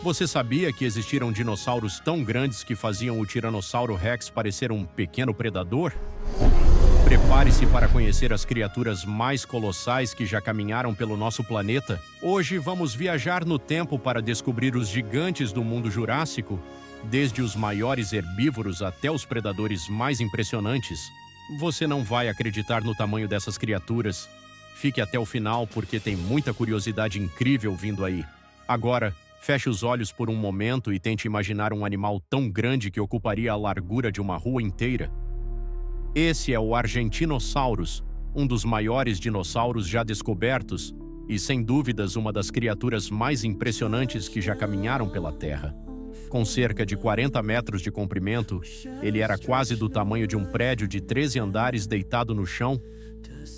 Você sabia que existiram dinossauros tão grandes que faziam o Tiranossauro Rex parecer um pequeno predador? Prepare-se para conhecer as criaturas mais colossais que já caminharam pelo nosso planeta. Hoje vamos viajar no tempo para descobrir os gigantes do mundo jurássico, desde os maiores herbívoros até os predadores mais impressionantes. Você não vai acreditar no tamanho dessas criaturas. Fique até o final porque tem muita curiosidade incrível vindo aí. Agora, feche os olhos por um momento e tente imaginar um animal tão grande que ocuparia a largura de uma rua inteira. Esse é o Argentinosaurus, um dos maiores dinossauros já descobertos e, sem dúvidas, uma das criaturas mais impressionantes que já caminharam pela Terra. Com cerca de 40 metros de comprimento, ele era quase do tamanho de um prédio de 13 andares deitado no chão.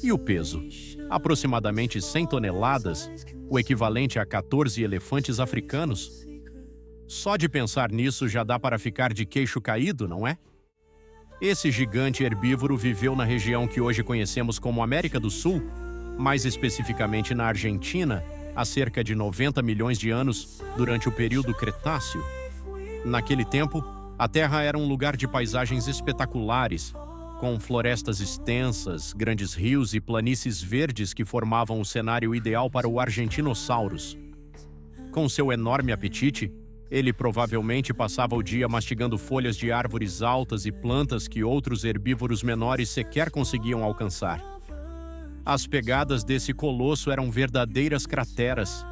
E o peso? Aproximadamente 100 toneladas, o equivalente a 14 elefantes africanos. Só de pensar nisso já dá para ficar de queixo caído, não é? Esse gigante herbívoro viveu na região que hoje conhecemos como América do Sul, mais especificamente na Argentina, há cerca de 90 milhões de anos, durante o período Cretáceo. Naquele tempo, a Terra era um lugar de paisagens espetaculares, com florestas extensas, grandes rios e planícies verdes que formavam o cenário ideal para o Argentinosaurus. Com seu enorme apetite, ele provavelmente passava o dia mastigando folhas de árvores altas e plantas que outros herbívoros menores sequer conseguiam alcançar. As pegadas desse colosso eram verdadeiras crateras.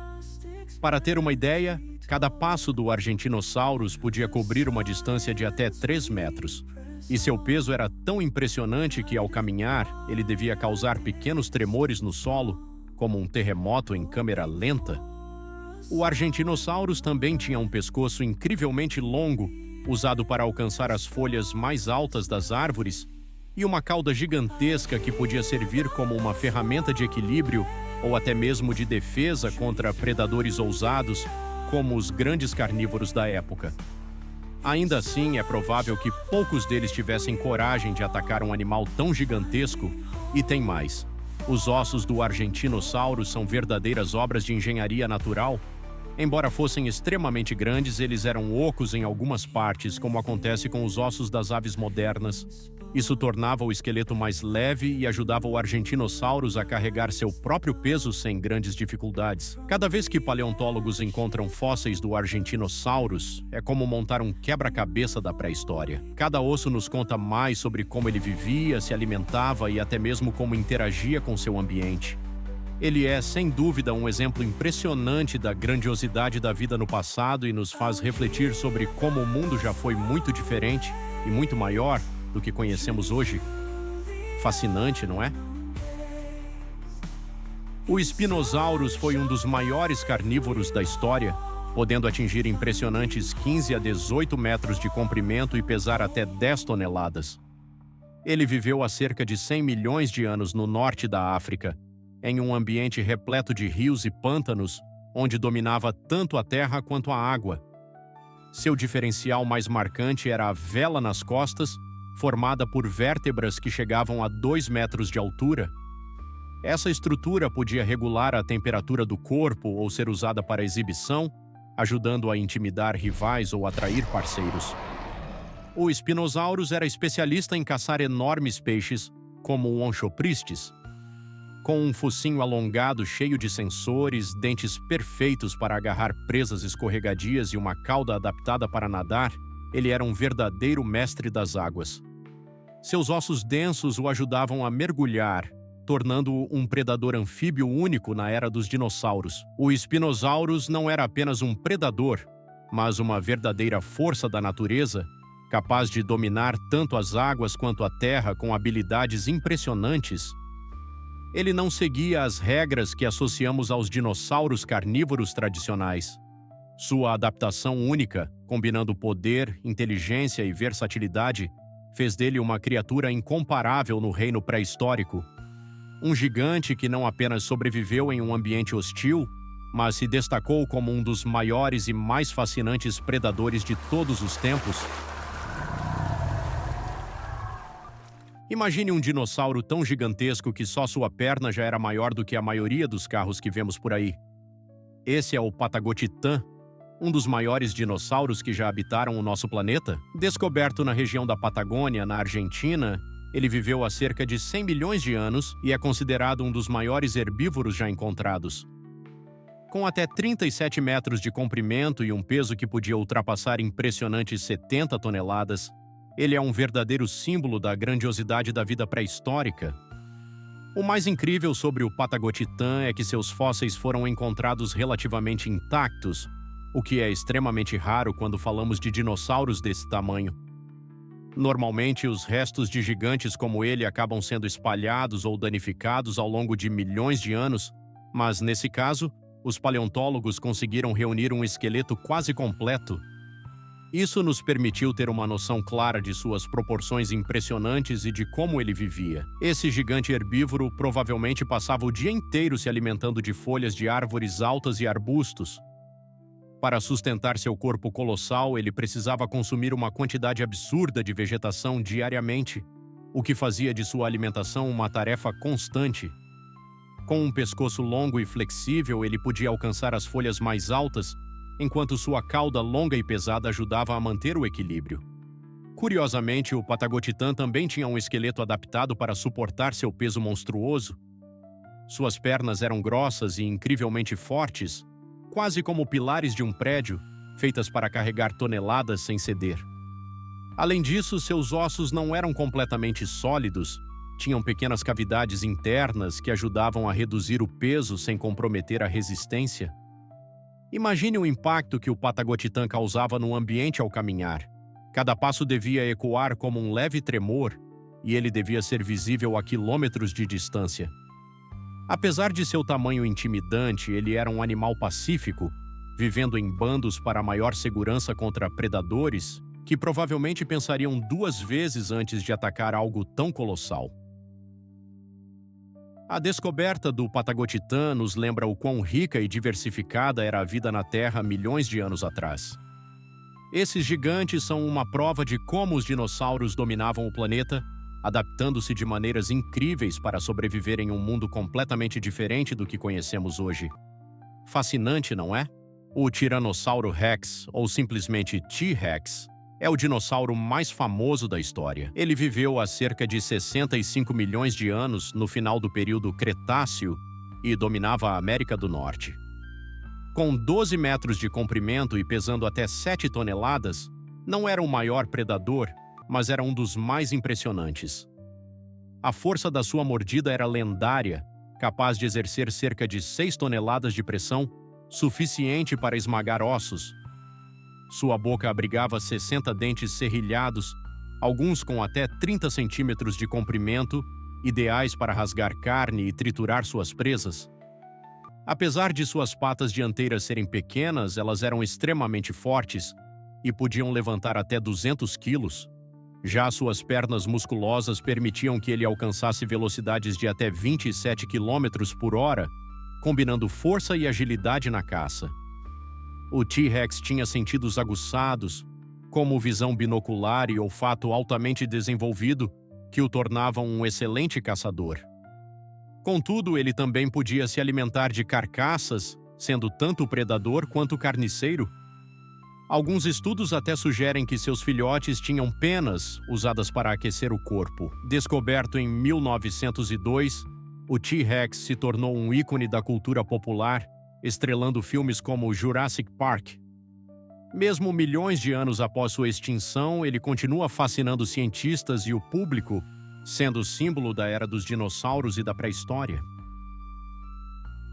Para ter uma ideia, cada passo do Argentinosaurus podia cobrir uma distância de até 3 metros. E seu peso era tão impressionante que, ao caminhar, ele devia causar pequenos tremores no solo, como um terremoto em câmera lenta. O Argentinosaurus também tinha um pescoço incrivelmente longo, usado para alcançar as folhas mais altas das árvores, e uma cauda gigantesca que podia servir como uma ferramenta de equilíbrio ou até mesmo de defesa contra predadores ousados, como os grandes carnívoros da época. Ainda assim, é provável que poucos deles tivessem coragem de atacar um animal tão gigantesco. E tem mais. Os ossos do Argentinosaurus são verdadeiras obras de engenharia natural. Embora fossem extremamente grandes, eles eram ocos em algumas partes, como acontece com os ossos das aves modernas. Isso tornava o esqueleto mais leve e ajudava o Argentinosaurus a carregar seu próprio peso sem grandes dificuldades. Cada vez que paleontólogos encontram fósseis do Argentinosaurus, é como montar um quebra-cabeça da pré-história. Cada osso nos conta mais sobre como ele vivia, se alimentava e até mesmo como interagia com seu ambiente. Ele é, sem dúvida, um exemplo impressionante da grandiosidade da vida no passado e nos faz refletir sobre como o mundo já foi muito diferente e muito maior do que conhecemos hoje. Fascinante, não é? O Spinosaurus foi um dos maiores carnívoros da história, podendo atingir impressionantes 15 a 18 metros de comprimento e pesar até 10 toneladas. Ele viveu há cerca de 100 milhões de anos no norte da África, em um ambiente repleto de rios e pântanos, onde dominava tanto a terra quanto a água. Seu diferencial mais marcante era a vela nas costas, formada por vértebras que chegavam a 2 metros de altura. Essa estrutura podia regular a temperatura do corpo ou ser usada para exibição, ajudando a intimidar rivais ou atrair parceiros. O Spinosaurus era especialista em caçar enormes peixes, como o Onchopristis. Com um focinho alongado cheio de sensores, dentes perfeitos para agarrar presas escorregadias e uma cauda adaptada para nadar, ele era um verdadeiro mestre das águas. Seus ossos densos o ajudavam a mergulhar, tornando-o um predador anfíbio único na era dos dinossauros. O Spinosaurus não era apenas um predador, mas uma verdadeira força da natureza, capaz de dominar tanto as águas quanto a terra com habilidades impressionantes. Ele não seguia as regras que associamos aos dinossauros carnívoros tradicionais. Sua adaptação única, combinando poder, inteligência e versatilidade, fez dele uma criatura incomparável no reino pré-histórico. Um gigante que não apenas sobreviveu em um ambiente hostil, mas se destacou como um dos maiores e mais fascinantes predadores de todos os tempos. Imagine um dinossauro tão gigantesco que só sua perna já era maior do que a maioria dos carros que vemos por aí. Esse é o Patagotitã, um dos maiores dinossauros que já habitaram o nosso planeta. Descoberto na região da Patagônia, na Argentina, ele viveu há cerca de 100 milhões de anos e é considerado um dos maiores herbívoros já encontrados. Com até 37 metros de comprimento e um peso que podia ultrapassar impressionantes 70 toneladas, ele é um verdadeiro símbolo da grandiosidade da vida pré-histórica. O mais incrível sobre o Patagotitã é que seus fósseis foram encontrados relativamente intactos, o que é extremamente raro quando falamos de dinossauros desse tamanho. Normalmente, os restos de gigantes como ele acabam sendo espalhados ou danificados ao longo de milhões de anos, mas nesse caso, os paleontólogos conseguiram reunir um esqueleto quase completo. Isso nos permitiu ter uma noção clara de suas proporções impressionantes e de como ele vivia. Esse gigante herbívoro provavelmente passava o dia inteiro se alimentando de folhas de árvores altas e arbustos. Para sustentar seu corpo colossal, ele precisava consumir uma quantidade absurda de vegetação diariamente, o que fazia de sua alimentação uma tarefa constante. Com um pescoço longo e flexível, ele podia alcançar as folhas mais altas, enquanto sua cauda longa e pesada ajudava a manter o equilíbrio. Curiosamente, o Patagotitã também tinha um esqueleto adaptado para suportar seu peso monstruoso. Suas pernas eram grossas e incrivelmente fortes, quase como pilares de um prédio, feitas para carregar toneladas sem ceder. Além disso, seus ossos não eram completamente sólidos, tinham pequenas cavidades internas que ajudavam a reduzir o peso sem comprometer a resistência. Imagine o impacto que o Patagotitã causava no ambiente ao caminhar. Cada passo devia ecoar como um leve tremor, e ele devia ser visível a quilômetros de distância. Apesar de seu tamanho intimidante, ele era um animal pacífico, vivendo em bandos para maior segurança contra predadores, que provavelmente pensariam duas vezes antes de atacar algo tão colossal. A descoberta do Patagotitã nos lembra o quão rica e diversificada era a vida na Terra milhões de anos atrás. Esses gigantes são uma prova de como os dinossauros dominavam o planeta, adaptando-se de maneiras incríveis para sobreviver em um mundo completamente diferente do que conhecemos hoje. Fascinante, não é? O Tiranossauro Rex, ou simplesmente T-Rex, é o dinossauro mais famoso da história. Ele viveu há cerca de 65 milhões de anos no final do período Cretáceo e dominava a América do Norte. Com 12 metros de comprimento e pesando até 7 toneladas, não era o maior predador, mas era um dos mais impressionantes. A força da sua mordida era lendária, capaz de exercer cerca de 6 toneladas de pressão, suficiente para esmagar ossos. Sua boca abrigava 60 dentes serrilhados, alguns com até 30 centímetros de comprimento, ideais para rasgar carne e triturar suas presas. Apesar de suas patas dianteiras serem pequenas, elas eram extremamente fortes e podiam levantar até 200 quilos. Já suas pernas musculosas permitiam que ele alcançasse velocidades de até 27 km por hora, combinando força e agilidade na caça. O T-Rex tinha sentidos aguçados, como visão binocular e olfato altamente desenvolvido, que o tornavam um excelente caçador. Contudo, ele também podia se alimentar de carcaças, sendo tanto predador quanto carniceiro. Alguns estudos até sugerem que seus filhotes tinham penas usadas para aquecer o corpo. Descoberto em 1902, o T-Rex se tornou um ícone da cultura popular, estrelando filmes como Jurassic Park. Mesmo milhões de anos após sua extinção, ele continua fascinando cientistas e o público, sendo símbolo da era dos dinossauros e da pré-história.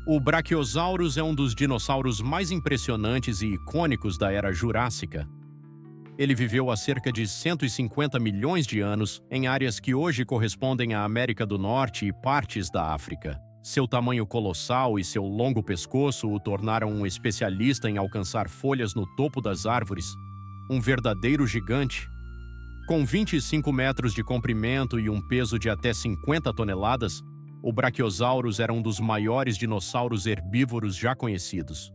O Brachiosaurus é um dos dinossauros mais impressionantes e icônicos da era Jurássica. Ele viveu há cerca de 150 milhões de anos em áreas que hoje correspondem à América do Norte e partes da África. Seu tamanho colossal e seu longo pescoço o tornaram um especialista em alcançar folhas no topo das árvores, um verdadeiro gigante. Com 25 metros de comprimento e um peso de até 50 toneladas, o Brachiosaurus era um dos maiores dinossauros herbívoros já conhecidos.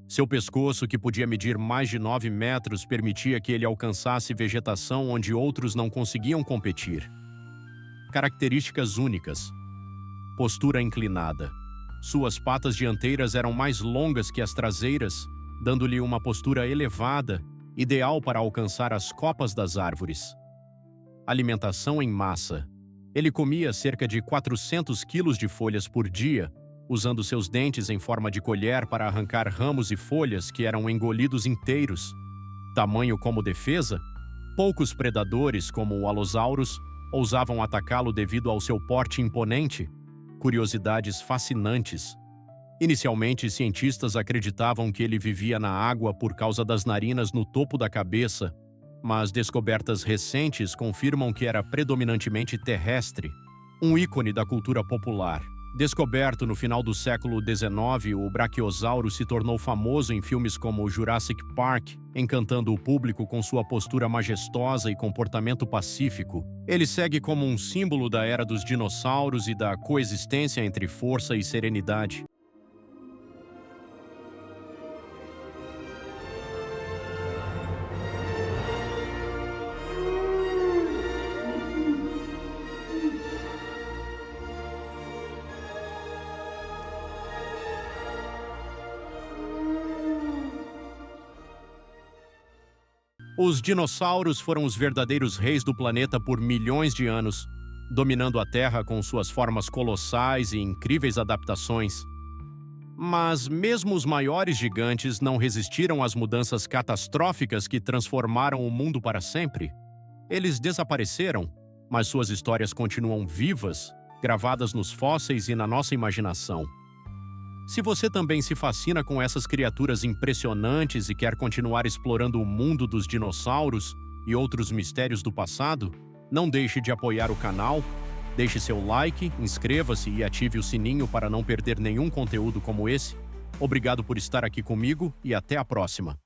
Seu pescoço, que podia medir mais de 9 metros, permitia que ele alcançasse vegetação onde outros não conseguiam competir. Características únicas. Postura inclinada. Suas patas dianteiras eram mais longas que as traseiras, dando-lhe uma postura elevada, ideal para alcançar as copas das árvores. Alimentação em massa. Ele comia cerca de 400 quilos de folhas por dia, usando seus dentes em forma de colher para arrancar ramos e folhas que eram engolidos inteiros. Tamanho como defesa? Poucos predadores, como o Allosaurus, ousavam atacá-lo devido ao seu porte imponente. Curiosidades fascinantes. Inicialmente, cientistas acreditavam que ele vivia na água por causa das narinas no topo da cabeça, mas descobertas recentes confirmam que era predominantemente terrestre, um ícone da cultura popular. Descoberto no final do século XIX, o Brachiosauro se tornou famoso em filmes como Jurassic Park, encantando o público com sua postura majestosa e comportamento pacífico. Ele segue como um símbolo da era dos dinossauros e da coexistência entre força e serenidade. Os dinossauros foram os verdadeiros reis do planeta por milhões de anos, dominando a Terra com suas formas colossais e incríveis adaptações. Mas mesmo os maiores gigantes não resistiram às mudanças catastróficas que transformaram o mundo para sempre. Eles desapareceram, mas suas histórias continuam vivas, gravadas nos fósseis e na nossa imaginação. Se você também se fascina com essas criaturas impressionantes e quer continuar explorando o mundo dos dinossauros e outros mistérios do passado, não deixe de apoiar o canal, deixe seu like, inscreva-se e ative o sininho para não perder nenhum conteúdo como esse. Obrigado por estar aqui comigo e até a próxima.